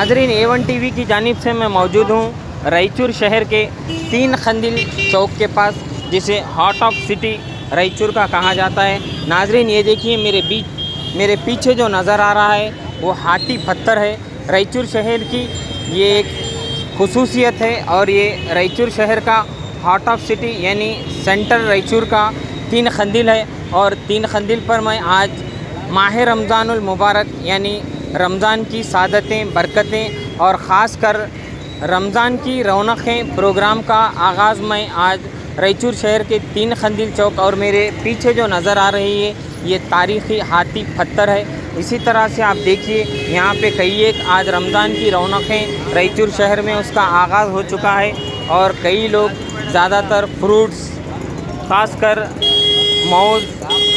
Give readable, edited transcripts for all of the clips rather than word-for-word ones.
नाजरीन, A1 TV की जानिब से मैं मौजूद हूँ रायचूर शहर के 3 खंदिल चौक के पास, जिसे हार्ट ऑफ सिटी रायचूर का कहा जाता है। नाजरीन, ये देखिए मेरे पीछे जो नज़र आ रहा है वो हाथी पत्थर है। रायचूर शहर की ये एक खुसूसियत है और ये रायचूर शहर का हार्ट ऑफ सिटी यानी सेंटर रायचूर का 3 खंदिल है। और 3 खंदिल पर मैं आज माह रमज़ानुल मुबारक यानी रमज़ान की सादतें, बरकतें और ख़ास कर रमज़ान की रौनकें प्रोग्राम का आगाज़ मैं आज रायचूर शहर के 3 खंदिल चौक और मेरे पीछे जो नज़र आ रही है ये तारीख़ी हाथी पत्थर है। इसी तरह से आप देखिए यहाँ पे कई एक आज रमज़ान की रौनकें रायचूर शहर में उसका आगाज़ हो चुका है और कई लोग ज़्यादातर फ्रूट्स, ख़ासकर मौज,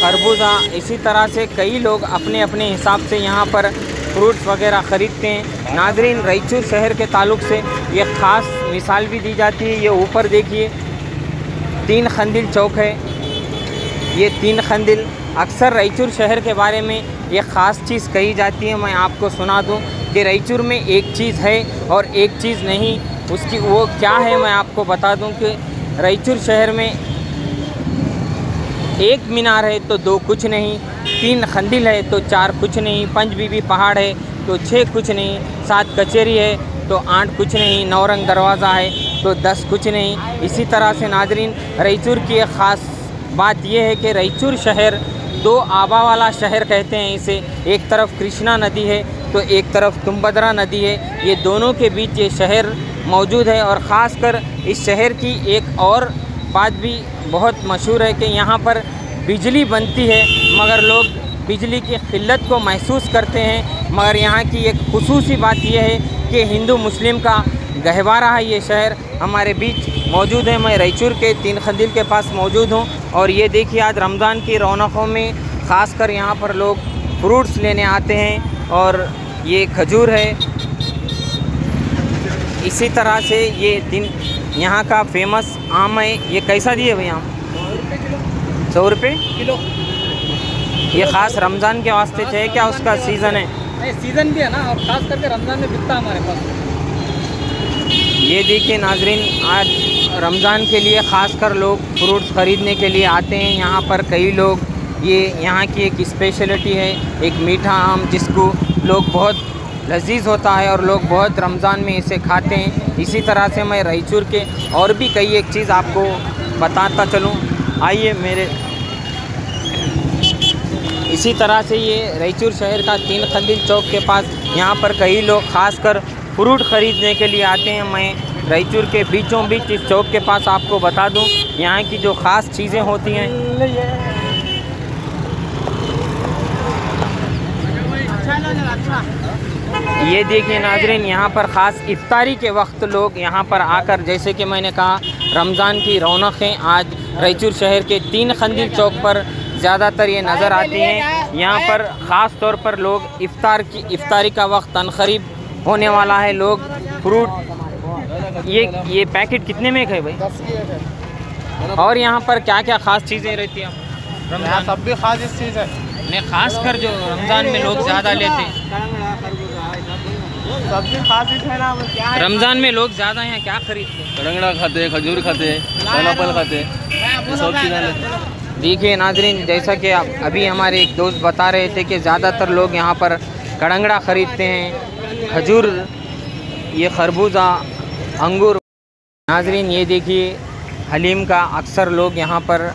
खरबूजा, इसी तरह से कई लोग अपने अपने हिसाब से यहाँ पर फ्रूट्स वगैरह ख़रीदते हैं। नाजरीन, रायचूर शहर के ताल्लुक़ से ये ख़ास मिसाल भी दी जाती है। ये ऊपर देखिए 3 खंदिल चौक है। ये 3 खंदिल अक्सर रायचूर शहर के बारे में ये ख़ास चीज़ कही जाती है। मैं आपको सुना दूं कि रायचूर में एक चीज़ है और एक चीज़ नहीं, उसकी वो क्या है मैं आपको बता दूं कि रायचूर शहर में 1 मीनार है तो 2 कुछ नहीं, 3 खंदिल है तो 4 कुछ नहीं, 5 बीबी पहाड़ है तो 6 कुछ नहीं, 7 कचेरी है तो 8 कुछ नहीं, 9 रंग दरवाज़ा है तो 10 कुछ नहीं। इसी तरह से नाजरीन, रायचूर की एक ख़ास बात यह है कि रायचूर शहर 2 आबा वाला शहर कहते हैं इसे। एक तरफ कृष्णा नदी है तो एक तरफ तुंगभद्रा नदी है। ये दोनों के बीच ये शहर मौजूद है और ख़ास कर इस शहर की एक और बात भी बहुत मशहूर है कि यहाँ पर बिजली बनती है मगर लोग बिजली की किल्लत को महसूस करते हैं। मगर यहाँ की एक खुसूसी बात यह है कि हिंदू मुस्लिम का गहवारा है ये शहर। हमारे बीच मौजूद है, मैं रायचूर के 3 खंदिल के पास मौजूद हूँ और ये देखिए आज रमज़ान की रौनकों में ख़ासकर यहाँ पर लोग फ्रूट्स लेने आते हैं और ये खजूर है। इसी तरह से ये दिन यहाँ का फेमस आम है। ये कैसा दिए भाई आम? 100 रुपये किलो। ये ख़ास रमज़ान के वास्ते है क्या? उसका सीज़न है? नहीं, सीज़न भी है ना, और ख़ास करके रमज़ान में बिकता हमारे पास। ये देखिए नाजरीन, आज रमज़ान के लिए ख़ासकर लोग फ्रूट्स ख़रीदने के लिए आते हैं यहाँ पर। कई लोग, ये यहाँ की एक स्पेशलिटी है, एक मीठा आम जिसको लोग बहुत लजीज होता है और लोग बहुत रमज़ान में इसे खाते हैं। इसी तरह से मैं रायचूर के और भी कई एक चीज़ आपको बताता चलूँ, आइए मेरे। इसी तरह से ये रायचूर शहर का 3 खंदिल चौक के पास यहाँ पर कई लोग ख़ासकर फ्रूट ख़रीदने के लिए आते हैं। मैं रायचूर के बीचों बीच इस चौक के पास आपको बता दूं यहाँ की जो ख़ास चीज़ें होती हैं। ये देखिए नाजरीन, यहाँ पर ख़ास इफ्तारी के वक्त लोग यहाँ पर आकर, जैसे कि मैंने कहा, रमज़ान की रौनकें आज रायचूर शहर के 3 खंदिल चौक पर ज़्यादातर ये नज़र आती हैं। यहाँ पर ख़ास तौर पर लोग इफ्तारी का वक्त तनक़रीब होने वाला है। लोग फ्रूट, ये पैकेट कितने में है भाई? 10 की है। और यहाँ पर क्या क्या ख़ास चीज़ें रहती हैं रमज़ान? सब भी खास इस चीज़ है, नहीं, ख़ास कर जो रमज़ान में लोग ज़्यादा लेते हैं, सब भी खास इस है ना। क्या है रमज़ान में लोग ज़्यादा यहाँ क्या खरीदते हैं? कड़ंगड़ा खाते हैं, खजूर खाते हैं, पाइनएप्पल खाते हैं, सब चीज़ें लेते हैं। देखिए नाजरीन, जैसा कि अभी हमारे एक दोस्त बता रहे थे कि ज़्यादातर लोग यहाँ पर कड़ंगड़ा ख़रीदते हैं, खजूर, ये खरबूजा, अंगूर। नाजरीन, ये देखिए हलीम का, अक्सर लोग यहाँ पर,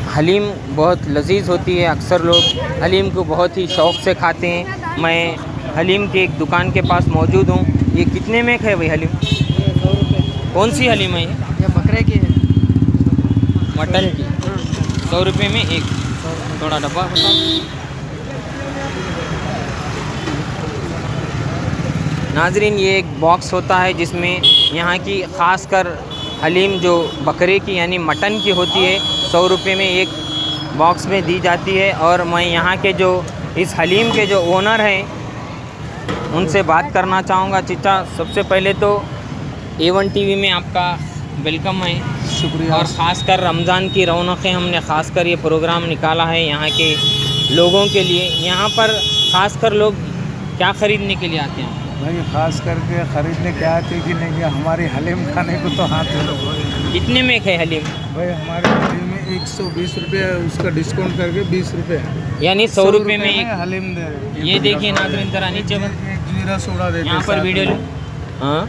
हलीम बहुत लजीज होती है, अक्सर लोग हलीम को बहुत ही शौक़ से खाते हैं। मैं हलीम की एक दुकान के पास मौजूद हूँ। ये कितने में है भाई हलीम? 100 रुपये। कौन सी हलीम है ये बकरे की है, मटन की। 100 रुपये में एक। थोड़ा डब्बा बताओ। नाजरीन, ये एक बॉक्स होता है जिसमें यहाँ की ख़ास कर हलीम जो बकरे की यानी मटन की होती है 100 रुपये में एक बॉक्स में दी जाती है। और मैं यहाँ के जो इस हलीम के जो ओनर हैं उनसे बात करना चाहूँगा। चिच्चा, सबसे पहले तो A1 टीवी में आपका वेलकम है। शुक्रिया। और ख़ासकर रमज़ान की रौनकें हमने ख़ासकर ये प्रोग्राम निकाला है यहाँ के लोगों के लिए। यहाँ पर ख़ासकर लोग क्या खरीदने के लिए आते हैं? भाई खास करके खरीदने क्या आते कि नहीं कि हमारी हलीम खाने को तो हाथ है। कितने में है हलीम? भाई हमारे हलीम में 120 रुपये, उसका डिस्काउंट करके 20 रुपये है, यानी 100 रुपये में एक। हलीम दे रहे हैं। ये देखिए नाज़रीन, जरा नीचे बन, एक जीरा सोडा देते यहाँ पर साथ वीडियो लो। में। हाँ,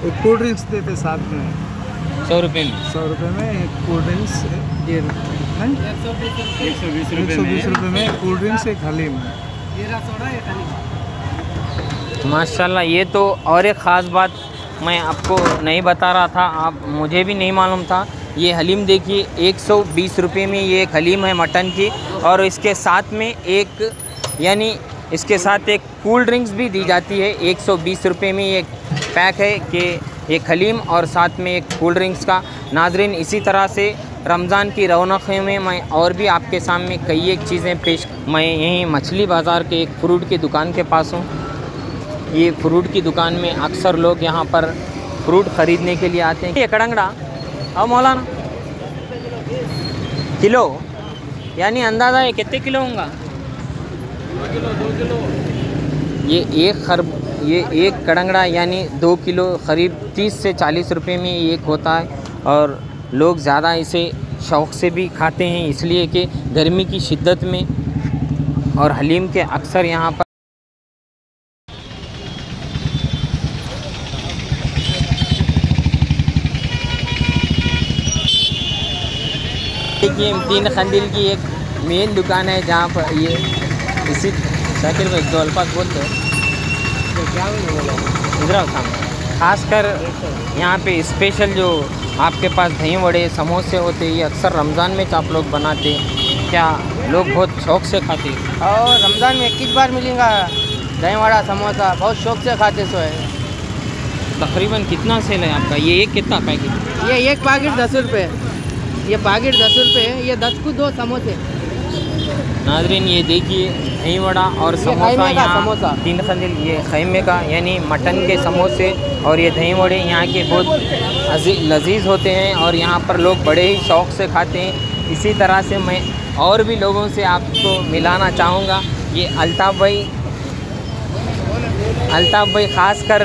एक कोल्ड ड्रिंक्स देते साथ में 100 रुपये में। 100 रुपये में एक कोल्ड ड्रिंक्स, ये 120 रुपये में एक कोल्ड ड्रिंक्स, एक हलीम। माशाल्लाह, ये तो और एक ख़ास बात मैं आपको नहीं बता रहा था, आप मुझे भी नहीं मालूम था। ये हलीम देखिए 120 रुपये में ये एक हलीम है मटन की, और इसके साथ में एक, यानी इसके साथ एक कूल ड्रिंक्स भी दी जाती है। 120 रुपये में ये पैक है कि एक हलीम और साथ में एक कूल ड्रिंक्स का। नाज़रीन, इसी तरह से रमज़ान की रौनक़ों में मैं और भी आपके सामने कई एक चीज़ें पेश। मैं यहीं मछली बाज़ार के एक फ्रूट की दुकान के पास हूँ। ये फ्रूट की दुकान में अक्सर लोग यहाँ पर फ्रूट ख़रीदने के लिए आते हैं। ये कड़ंगड़ा और मौलाना किलो, यानी अंदाज़ा है कितने किलो होगा? 2 किलो। ये एक कड़ंगड़ा यानी 2 किलो करीब 30 से 40 रुपए में एक होता है, और लोग ज़्यादा इसे शौक़ से भी खाते हैं, इसलिए कि गर्मी की शिद्दत में। और हलीम के अक्सर यहाँ पर देखिए 3 खंदिल की एक मेन दुकान है, जहाँ पर ये इसी शाकिर भाई जो अल्फाज बोलते हैं इधर ख़ास कर यहाँ पे स्पेशल जो आपके पास दही वड़े समोसे होते हैं, ये अक्सर रमज़ान में आप लोग बनाते हैं क्या? लोग बहुत शौक़ से खाते हैं। और रमज़ान में किस बार मिलेगा दही वड़ा समोसा, बहुत शौक़ से खाते सो है। तकरीबन कितना सेल है आपका? ये एक कितना पैकेट? ये एक पैकेट 10 रुपये, ये पैकेट 10 रुपये, ये 10 को 2 समोसे। नाज़रीन, ये देखिए दही वड़ा और समोसा, यहाँ 3 खंदिल, ये खैमे का यानी मटन के समोसे और ये दही वड़े यहाँ के बहुत लजीज होते हैं, और यहाँ पर लोग बड़े ही शौक़ से खाते हैं। इसी तरह से मैं और भी लोगों से आपको मिलाना चाहूँगा। ये अल्ताफ़ भाई ख़ास कर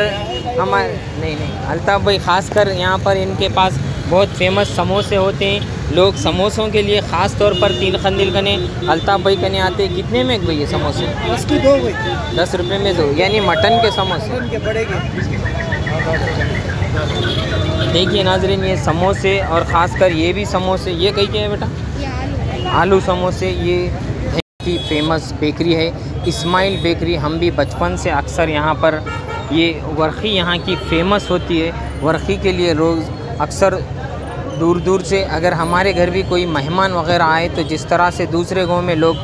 अल्ताफ़ भाई ख़ास कर यहाँ पर इनके पास बहुत फेमस समोसे होते हैं। लोग समोसों के लिए ख़ास तौर पर 3 खंदिल कने अल्ताफ़ भाई कने आते हैं। कितने में भाई ये समोसे? 10 रुपये में 2, यानी मटन के समोसे। देखिए नाज़रीन, ये समोसे और ख़ास कर ये भी समोसे, ये कहीं के है बेटा? आलू समोसे। ये की फेमस बेकरी है इस्माइल बेकरी। हम भी बचपन से अक्सर यहाँ पर, ये वर्क़ी यहाँ की फ़ेमस होती है। वर्क़ी के लिए रोज़ अक्सर दूर दूर से अगर हमारे घर भी कोई मेहमान वग़ैरह आए, तो जिस तरह से दूसरे गांव में लोग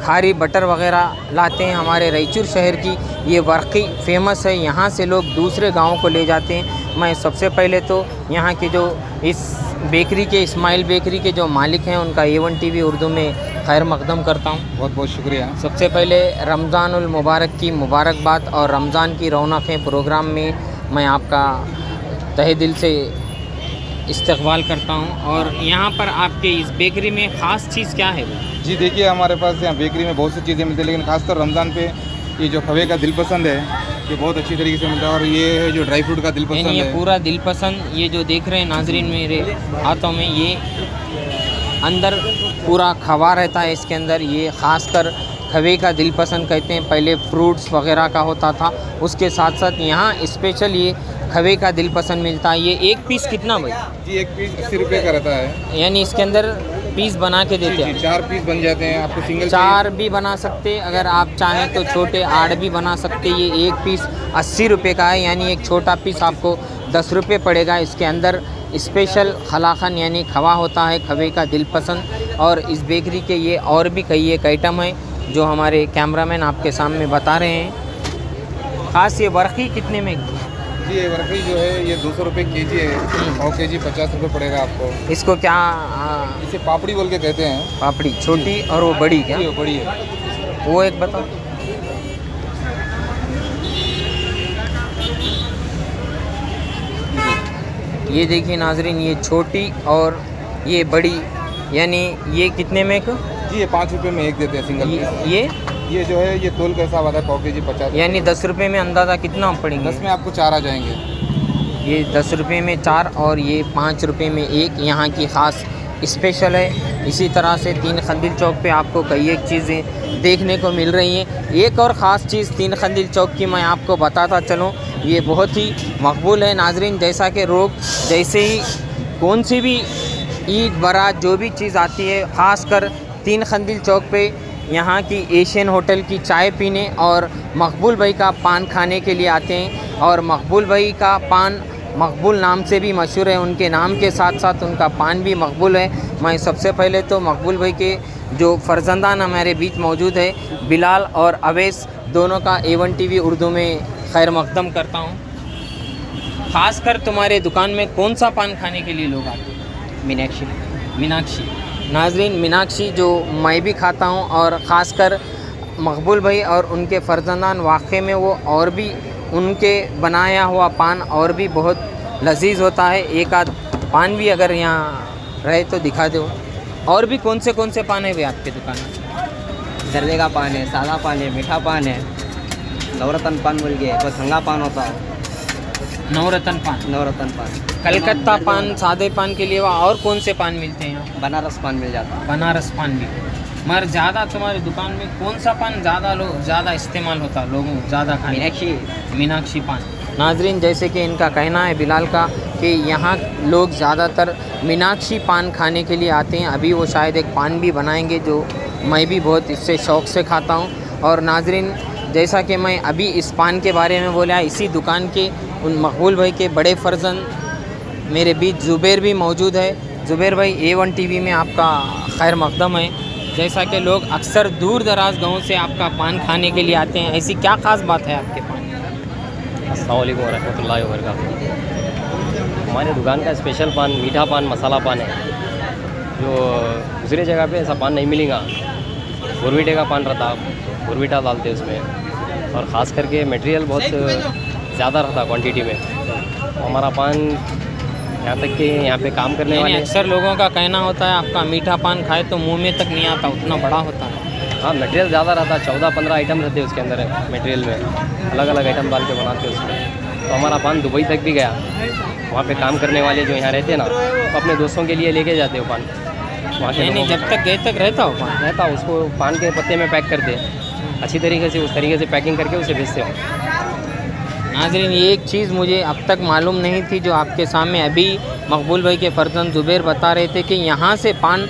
खारी बटर वग़ैरह लाते हैं, हमारे रायचूर शहर की ये वर्क़ी फ़ेमस है। यहाँ से लोग दूसरे गाँव को ले जाते हैं। मैं सबसे पहले तो यहाँ के जो इस बेकरी के, इस्माइल बेकरी के जो मालिक हैं, उनका A1 TV उर्दू में खैर मकदम करता हूँ। बहुत बहुत शुक्रिया। सबसे पहले रमज़ानुल मुबारक की मुबारकबाद, और रमज़ान की रौनक़ें प्रोग्राम में मैं आपका तहे दिल से इस्तकबाल करता हूँ। और यहाँ पर आपके इस बेकरी में ख़ास चीज़ क्या है? जी देखिए, हमारे पास यहाँ बेकरी में बहुत सी चीज़ें मिलती हैं, लेकिन खासकर रमज़ान पे ये जो खवे का दिल पसंद है, ये बहुत अच्छी तरीके से मिलता है। और ये है जो ड्राई फ्रूट का दिल पसंद है, ये पूरा दिल पसंद, ये जो देख रहे हैं नाजरीन मेरे हाथों में, ये अंदर पूरा खवा रहता है इसके अंदर। ये ख़ास कर खवे का दिल पसंद कहते हैं। पहले फ्रूट्स वग़ैरह का होता था, उसके साथ साथ यहाँ स्पेशल ये खवे का दिल पसंद मिलता है। ये एक पीस कितना भाई? जी एक पीस 80 रुपये का रहता है, यानी इसके अंदर पीस बना के देते हैं। 4 पीस बन जाते हैं। आपको सिंगल 4 भी बना सकते, अगर आप चाहें तो छोटे 8 भी बना सकते। ये एक पीस 80 रुपये का है, यानी एक छोटा पीस आपको 10 रुपये पड़ेगा। इसके अंदर स्पेशल खलाखन यानी खवा होता है, खवे का दिल पसंद। और इस बेकरी के ये और भी कई एक आइटम है जो हमारे कैमरामैन आपके सामने बता रहे हैं। ख़ास ये वर्क़ी कितने में? जी ये वर्क़ी जो है ये 200 रुपये केजी है, 100 केजी 50 रुपये पड़ेगा आपको। इसको क्या इसे पापड़ी बोल के कहते हैं। पापड़ी छोटी और वो बड़ी क्या? वो बड़ी है। वो एक बताओ। ये देखिए नाजरीन, ये छोटी और ये बड़ी, यानी ये कितने में? जी ये 5 रुपये में एक देते हैं सिंगल। ये ये जो है ये तोल का हिसाब आता है, पाव केजी 50। यानी 10 रुपये में अंदाज़ा कितना पड़ेंगे? 10 में आपको 4 आ जाएंगे। ये 10 रुपये में 4 और ये 5 रुपये में 1 यहाँ की ख़ास स्पेशल है। इसी तरह से तीन खंदिल चौक पे आपको कई एक चीज़ें देखने को मिल रही हैं। एक और ख़ास चीज़ तीन खंदिल चौक की मैं आपको बताता चलूँ, ये बहुत ही मकबूल है नाजरीन। जैसा कि लोग जैसे ही कौन सी भी ईद बारात जो भी चीज़ आती है, ख़ास कर तीन खंदिल चौक पे यहाँ की एशियन होटल की चाय पीने और मकबूल भाई का पान खाने के लिए आते हैं। और मकबूल भाई का पान मकबूल नाम से भी मशहूर है, उनके नाम के साथ साथ उनका पान भी मकबूल है। मैं सबसे पहले तो मकबूल भाई के जो फ़र्जंदान हमारे बीच मौजूद है, बिलाल और अवैस, दोनों का A1 TV उर्दू में खैर मकदम करता हूँ। ख़ास कर तुम्हारे दुकान में कौन सा पान खाने के लिए लोग आते हैं? मीनाक्षी नाजरीन, मीनाक्षी जो मैं भी खाता हूँ, और ख़ास कर मकबूल भाई और उनके फ़र्जंदान वाक़ई में वो और भी उनके बनाया हुआ पान और भी बहुत लजीज होता है। एक आध पान भी अगर यहाँ रहे तो दिखा दो। और भी कौन से पान है भाई आपके दुकान में? जर्दे का पान है, सादा पान है, मीठा पान है, नवरत्न पान बोल के बस हंगा पान होता है। नवरत्न पान, कलकत्ता पान, सादे पान के लिए और कौन से पान मिलते हैं यहाँ? बनारस पान मिल जाता है। बनारस पान भी। मगर ज़्यादा तुम्हारी दुकान में कौन सा पान ज़्यादा इस्तेमाल होता है लोगों ज़्यादा खाने? मीनाक्षी पान। नाजरीन, जैसे कि इनका कहना है बिलाल का कि यहाँ लोग ज़्यादातर मीनाक्षी पान खाने के लिए आते हैं। अभी वो शायद एक पान भी बनाएंगे जो मैं भी बहुत इससे शौक़ से खाता हूँ। और नाजरीन, जैसा कि मैं अभी इस पान के बारे में बोला, इसी दुकान के उन मकबूल भाई के बड़े फर्जंद मेरे बीच ज़ुबैर भी मौजूद है। ज़ुबैर भाई, A1 TV में आपका खैर मकदम है। जैसा कि लोग अक्सर दूर दराज गाँव से आपका पान खाने के लिए आते हैं, ऐसी क्या ख़ास बात है आपके पान? अस्सलाम वालेकुम रहमतुल्लाहि व बरकातुहू। हमारे दुकान का स्पेशल पान मीठा पान, मसाला पान है, जो दूसरी जगह पे ऐसा पान नहीं मिलेगा। बोरवीटे का पान रहता, बोरवीटा डालते उसमें, और ख़ास करके मटेरियल बहुत ज़्यादा रहता क्वांटिटी में। हमारा पान यहाँ तक कि यहाँ पे काम करने वाले अक्सर लोगों का कहना होता है आपका मीठा पान खाए तो मुंह में तक नहीं आता, उतना बड़ा होता है। हाँ, मटेरियल ज़्यादा रहता, 14-15 आइटम रहते हैं उसके अंदर मटेरियल में, अलग अलग आइटम डाल के बनाते हैं उसमें। तो हमारा पान दुबई तक भी गया। वहाँ पे काम करने वाले जो यहाँ रहते हैं ना, तो अपने दोस्तों के लिए लेके जाते हो पान वहाँ के। यानी जब तक गए तक रहता हो पान? रहता, उसको पान के पत्ते में पैक करते, अच्छी तरीके से उस तरीके से पैकिंग करके उसे भेजते हो। नाज़रीन, ये एक चीज़ मुझे अब तक मालूम नहीं थी जो आपके सामने अभी मकबूल भाई के फर्जंद ज़ुबैर बता रहे थे कि यहाँ से पान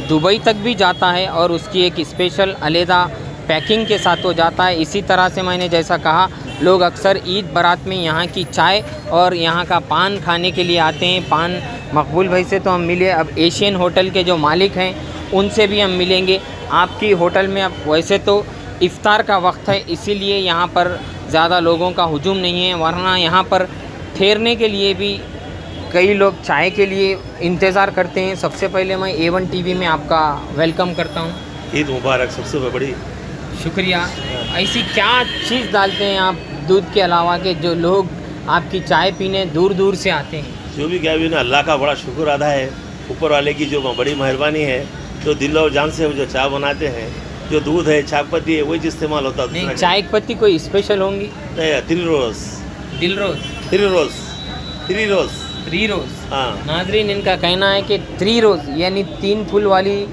दुबई तक भी जाता है और उसकी एक स्पेशल अलहदा पैकिंग के साथ हो जाता है। इसी तरह से मैंने जैसा कहा, लोग अक्सर ईद बारात में यहाँ की चाय और यहाँ का पान खाने के लिए आते हैं। पान मकबूल भाई से तो हम मिले, अब एशियन होटल के जो मालिक हैं उनसे भी हम मिलेंगे। आपकी होटल में अब वैसे तो इफ्तार का वक्त है, इसीलिए यहाँ पर ज़्यादा लोगों का हुजूम नहीं है, वरना यहाँ पर ठहरने के लिए भी कई लोग चाय के लिए इंतज़ार करते हैं। सबसे पहले मैं A1 TV में आपका वेलकम करता हूँ। ईद मुबारक। सबसे बड़ी शुक्रिया। ऐसी क्या चीज़ डालते हैं आप दूध के अलावा के जो लोग आपकी चाय पीने दूर दूर से आते हैं? जो भी क्या भी ना, अल्लाह का बड़ा शुक्र अदा है, ऊपर वाले की जो बड़ी मेहरबानी है। जो दिल और जान से जो चाय बनाते हैं, जो दूध है, चाय पत्ती है, वही इस्तेमाल होता है। नहीं, चाय पत्ती कोई स्पेशल होंगी? नहीं, 3 रोज़। हाँ नाजरीन, इनका कहना है कि 3 रोज़ यानी 3 फूल वाली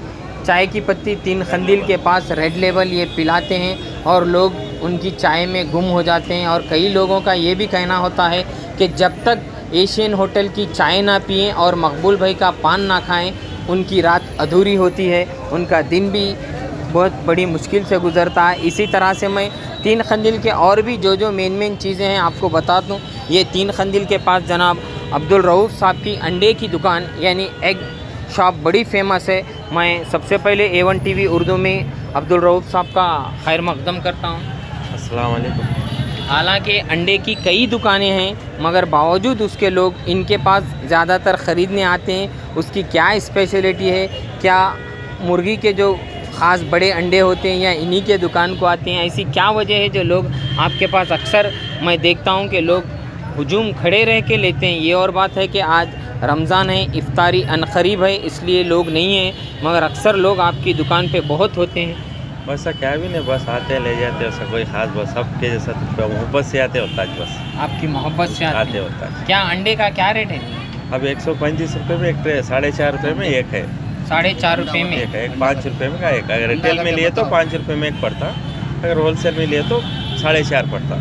चाय की पत्ती तीन खंदिल के पास रेड लेबल ये पिलाते हैं और लोग उनकी चाय में गुम हो जाते हैं। और कई लोगों का ये भी कहना होता है कि जब तक एशियन होटल की चाय ना पिएं और मकबूल भाई का पान ना खाएं, उनकी रात अधूरी होती है, उनका दिन भी बहुत बड़ी मुश्किल से गुज़रता है। इसी तरह से मैं तीन खंदिल के और भी जो मेन चीज़ें हैं आपको बता दूँ। ये तीन खंदिल के पास जनाब अब्दुल रऊफ़ साहब की अंडे की दुकान यानी एग शॉप बड़ी फेमस है। मैं सबसे पहले A1 TV उर्दू में अब्दुल रऊफ़ साहब का खैर मकदम करता हूँ। अस्सलाम वालेकुम। हालांकि अंडे की कई दुकानें हैं, मगर बावजूद उसके लोग इनके पास ज़्यादातर ख़रीदने आते हैं। उसकी क्या स्पेशलिटी है, क्या मुर्गी के जो ख़ास बड़े अंडे होते हैं या इन्हीं के दुकान को आते हैं, ऐसी क्या वजह है जो लोग आपके पास अक्सर मैं देखता हूं कि लोग हुजूम खड़े रह के लेते हैं? ये और बात है कि आज रमज़ान है, इफ्तारी अनकरीब है, इसलिए लोग नहीं हैं, मगर अक्सर लोग आपकी दुकान पे बहुत होते हैं। वैसा क्या भी नहीं, बस आते ले जाते, वैसा कोई खास बस सबके जैसा मोहब्बत से आते होता है बस, आपकी मोहब्बत से आते होता है। क्या अंडे का क्या रेट है? अब 135 रुपये में एक ट्रे, 4.5 रुपये में एक है, 4.5 रुपये में एक है, एक 5 रुपये में का एक। अगर रिटेल में लिए तो 5 रुपये में एक पड़ता, अगर होलसेल में लिए तो 4.5 पड़ता।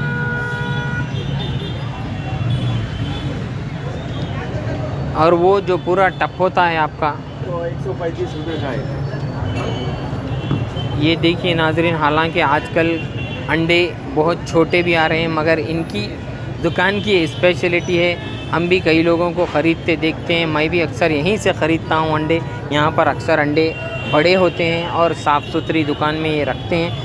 और वो जो पूरा टप होता है आपका तो 135 रुपये का है। ये देखिए नाजरीन, हालांकि आजकल अंडे बहुत छोटे भी आ रहे हैं, मगर इनकी दुकान की स्पेशलिटी है। हम भी कई लोगों को ख़रीदते देखते हैं, मैं भी अक्सर यहीं से ख़रीदता हूँ अंडे। यहाँ पर अक्सर अंडे बड़े होते हैं और साफ़ सुथरी दुकान में ये रखते हैं।